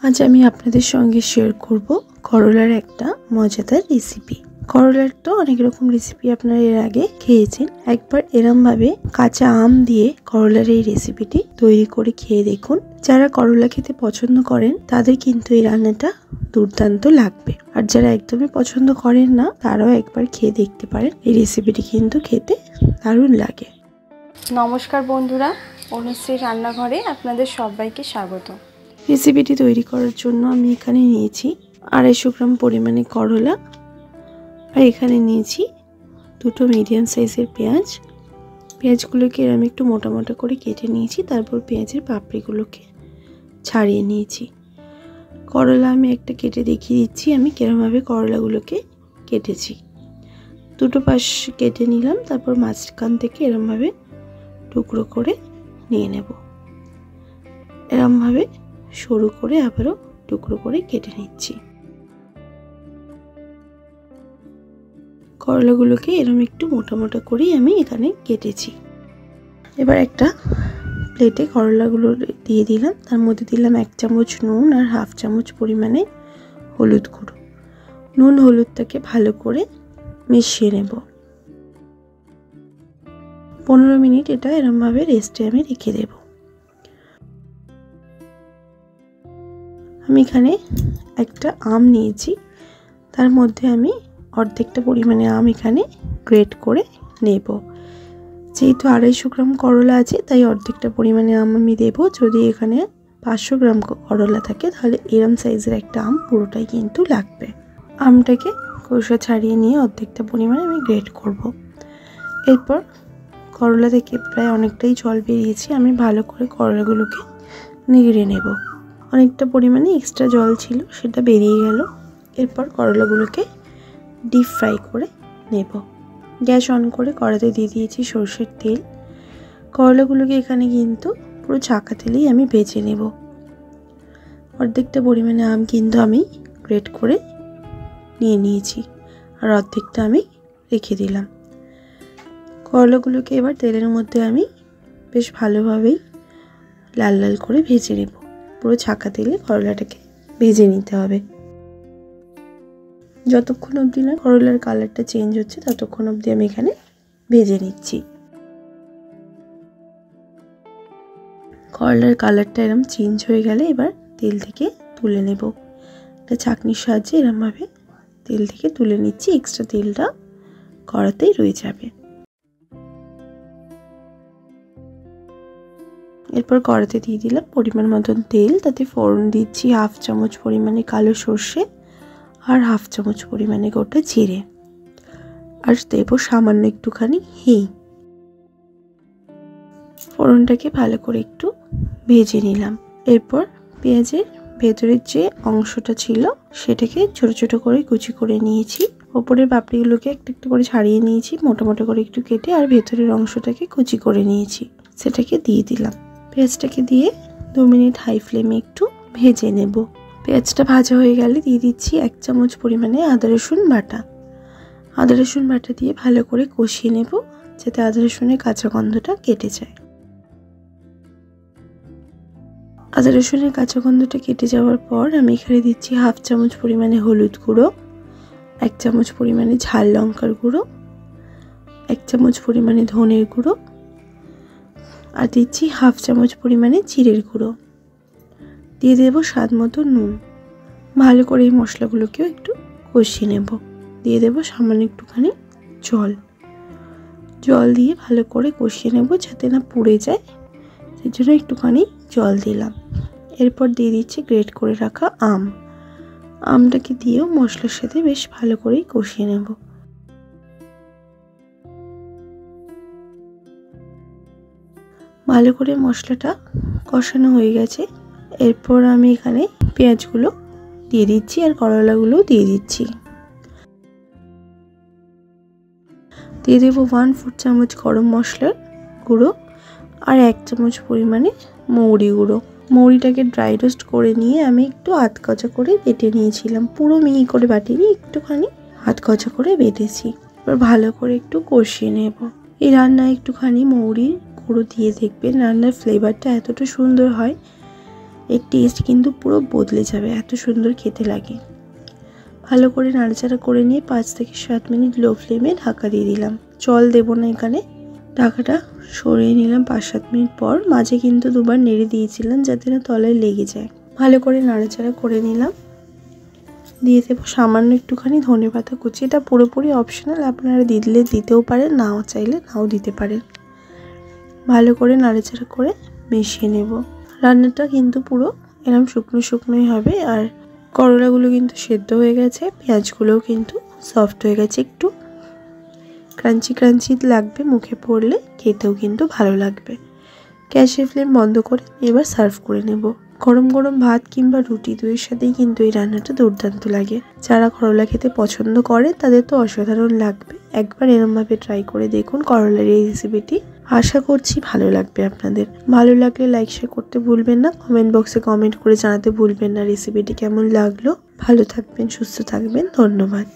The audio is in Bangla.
আজ আমি আপনাদের সঙ্গে শেয়ার করব করলার একটা মজাদার রেসিপি। করলার তো অনেক রকম রেসিপি আপনারা এর আগে খেয়েছেন। একবার এরম ভাবে কাঁচা আম দিয়ে করলার এই রেসিপিটি তৈরি করে খেয়ে দেখুন। যারা করলা খেতে পছন্দ করেন তাদের কিন্তু এই রান্নাটা দুর্দান্ত লাগবে, আর যারা একদমই পছন্দ করেন না তারাও একবার খেয়ে দেখতে পারেন। এই রেসিপিটি কিন্তু খেতে দারুণ লাগে। নমস্কার বন্ধুরা, অনুশ্রী রান্নাঘরে আপনাদের সবাইকে স্বাগত। রেসিপিটি তৈরি করার জন্য আমি এখানে নিয়েছি 250 গ্রাম পরিমাণে করলা, আর এখানে নিয়েছি দুটো মিডিয়াম সাইজের পেঁয়াজ। পেঁয়াজগুলোকে আমি একটু মোটা মোটা করে কেটে নিয়েছি, তারপর পেঁয়াজের পাপড়িগুলোকে ছাড়িয়ে নিয়েছি। করলা আমি একটা কেটে দেখিয়ে দিচ্ছি আমি কিরমভাবে করলাগুলোকে কেটেছি। দুটো পাশ কেটে নিলাম, তারপর মাঝখান থেকে এরমভাবে টুকরো করে নিয়ে নেব। এরমভাবে সরু করে আবারও টুকরো করে কেটে নিচ্ছি। করলাগুলোকে এরম একটু মোটা মোটা করেই আমি এখানে কেটেছি। এবার একটা প্লেটে করলাগুলো দিয়ে দিলাম, তার মধ্যে দিলাম 1 চামচ নুন আর 1/2 চামচ পরিমাণে হলুদ গুঁড়ো। নুন হলুদটাকে ভালো করে মিশিয়ে নেব। 15 মিনিট এটা এরমভাবে রেস্টে আমি রেখে দেব। আমি এখানে একটা আম নিয়েছি, তার মধ্যে আমি অর্ধেকটা পরিমাণে আম এখানে গ্রেট করে নেব। যেহেতু 250 গ্রাম করলা আছে তাই অর্ধেকটা পরিমাণে আম আমি দেব। যদি এখানে 500 গ্রাম করলা থাকে তাহলে এরম সাইজের একটা আম পুরোটাই কিন্তু লাগবে। আমটাকে খোসা ছাড়িয়ে নিয়ে অর্ধেকটা পরিমাণে আমি গ্রেট করব। এরপর করলা থেকে প্রায় অনেকটাই জল বেরিয়েছে, আমি ভালো করে করলাগুলোকে নিগড়ে নেব। অনেকটা পরিমাণে এক্সট্রা জল ছিল, সেটা বেরিয়ে গেল। এরপর করলাগুলোকে ডিপ ফ্রাই করে নেব। গ্যাস অন করে কড়াতে দিয়ে দিয়েছি সরষের তেল। করলাগুলোকে এখানে কিন্তু পুরো ছাকা তেলেই আমি ভেজে নেব। অর্ধেকটা পরিমাণে আম কিন্তু আমি গ্রেট করে নিয়ে নিয়েছি, আর অর্ধেকটা আমি রেখে দিলাম। করলাগুলোকে এবার তেলের মধ্যে আমি বেশ ভালোভাবেই লাল লাল করে ভেজে নেব। পুরো ছাকা তেলে করলাটাকে ভেজে নিতে হবে। যতক্ষণ অবধি না করলার কালারটা চেঞ্জ হচ্ছে ততক্ষণ অবধি আমি এখানে ভেজে নিচ্ছি। করলার কালারটা এরম চেঞ্জ হয়ে গেলে এবার তেল থেকে তুলে নেব। একটা ছাঁকনির সাহায্যে এরমভাবে তেল থেকে তুলে নিচ্ছি, এক্সট্রা তেলটা কড়াতেই রয়ে যাবে। এরপর কড়াতে দিয়ে দিলাম পরিমাণ মতন তেল, তাতে ফোড়ন দিচ্ছি 1/2 চামচ পরিমাণে কালো সর্ষে আর 1/2 চামচ পরিমাণে গোটা জিরে, আর দেব সামান্য একটুখানি হিং। ফোড়নটাকে ভালো করে একটু ভেজে নিলাম। এরপর পেঁয়াজের ভেতরের যে অংশটা ছিল সেটাকে ছোট ছোট করে কুচি করে নিয়েছি। ওপরের পাপড়িগুলোকে একটু একটু করে ছাড়িয়ে নিয়েছি, মোটা মোটা করে একটু কেটে, আর ভেতরের অংশটাকে কুচি করে নিয়েছি। সেটাকে দিয়ে দিলাম। পেঁয়াজটাকে দিয়ে 2 মিনিট হাই ফ্লেমে একটু ভেজে নেব। পেঁয়াজটা ভাজা হয়ে গেলে দিয়ে দিচ্ছি 1 চামচ পরিমাণে আদা রসুন বাটা। আদা রসুন বাটা দিয়ে ভালো করে কষিয়ে নেব, যাতে আদা রসুনের কাঁচা গন্ধটা কেটে যায়। আদা রসুনের কাঁচা গন্ধটা কেটে যাওয়ার পর আমি এখানে দিচ্ছি 1/2 চামচ পরিমাণে হলুদ গুঁড়ো, 1 চামচ পরিমাণে ঝাল লঙ্কার গুঁড়ো, 1 চামচ পরিমাণে ধনের গুঁড়ো, আর দিচ্ছি 1/2 চামচ পরিমাণে জিরের গুঁড়ো। দিয়ে দেব স্বাদ মতো নুন। ভালো করে এই মশলাগুলোকেও একটু কষিয়ে নেব। দিয়ে দেব সামান্য একটুখানি জল দিয়ে ভালো করে কষিয়ে নেব, যাতে না পুড়ে যায়, সেই জন্য একটুখানি জল দিলাম। এরপর দিয়ে দিচ্ছি গ্রেট করে রাখা আমটাকে দিয়েও মশলার সাথে বেশ ভালো করেই কষিয়ে নেব। ভালো করে মশলাটা কষানো হয়ে গেছে। এরপর আমি এখানে পেঁয়াজগুলো দিয়ে দিচ্ছি আর করলাগুলো দিয়ে দিচ্ছি। দিয়ে দেবো 1/4 চামচ গরম মশলার গুঁড়ো আর 1 চামচ পরিমাণে মৌরি গুঁড়ো। মৌরিটাকে ড্রাই রোস্ট করে নিয়ে আমি একটু আধকচা করে বেটে নিয়েছিলাম। পুরো মিহি করে বাটিনি, একটুখানি আধকচা করে বেটেছি। এবার ভালো করে একটু কষিয়ে নেব। এই রান্নায় একটুখানি মৌরির গুঁড়ো দিয়ে দেখবেন, রান্নার ফ্লেভারটা এতটা সুন্দর হয়। এর টেস্ট কিন্তু পুরো বদলে যাবে, এত সুন্দর খেতে লাগে। ভালো করে নাড়াচাড়া করে নিয়ে 5 থেকে 7 মিনিট লো ফ্লেমে ঢাকা দিয়ে দিলাম। জল দেব না এখানে। ঢাকাটা সরিয়ে নিলাম 5-7 মিনিট পর। মাঝে কিন্তু দুবার নেড়ে দিয়েছিলাম যাতে না তলায় লেগে যায়। ভালো করে নাড়াচাড়া করে নিলাম। দিয়ে দেবো সামান্য একটুখানি ধনেপাতা কুচি। এটা পুরোপুরি অপশনাল, আপনারা দিলে দিতেও পারেন, নাও চাইলে নাও দিতে পারেন। ভালো করে নাড়াচাড়া করে মিশিয়ে নেব। রান্নাটা কিন্তু পুরো এরকম শুকনো শুকনোই হবে। আর করলাগুলো কিন্তু সেদ্ধ হয়ে গেছে, পেঁয়াজগুলোও কিন্তু সফট হয়ে গেছে, একটু ক্রাঞ্চি ক্রাঞ্চি লাগবে মুখে পড়লে, খেতেও কিন্তু ভালো লাগবে। গ্যাসের ফ্লেম বন্ধ করে এবার সার্ভ করে নেব। গরম গরম ভাত কিংবা রুটি দুইয়ের সাথেই কিন্তু এই রান্নাটা দুর্দান্ত লাগে। যারা করলা খেতে পছন্দ করে তাদের তো অসাধারণ লাগবে। একবার এরমভাবে ট্রাই করে দেখুন করলার এই রেসিপিটি। আশা করছি ভালো লাগবে আপনাদের। ভালো লাগলে লাইক শেয়ার করতে ভুলবেন না। কমেন্ট বক্সে কমেন্ট করে জানাতে ভুলবেন না রেসিপিটি কেমন লাগলো। ভালো থাকবেন, সুস্থ থাকবেন। ধন্যবাদ।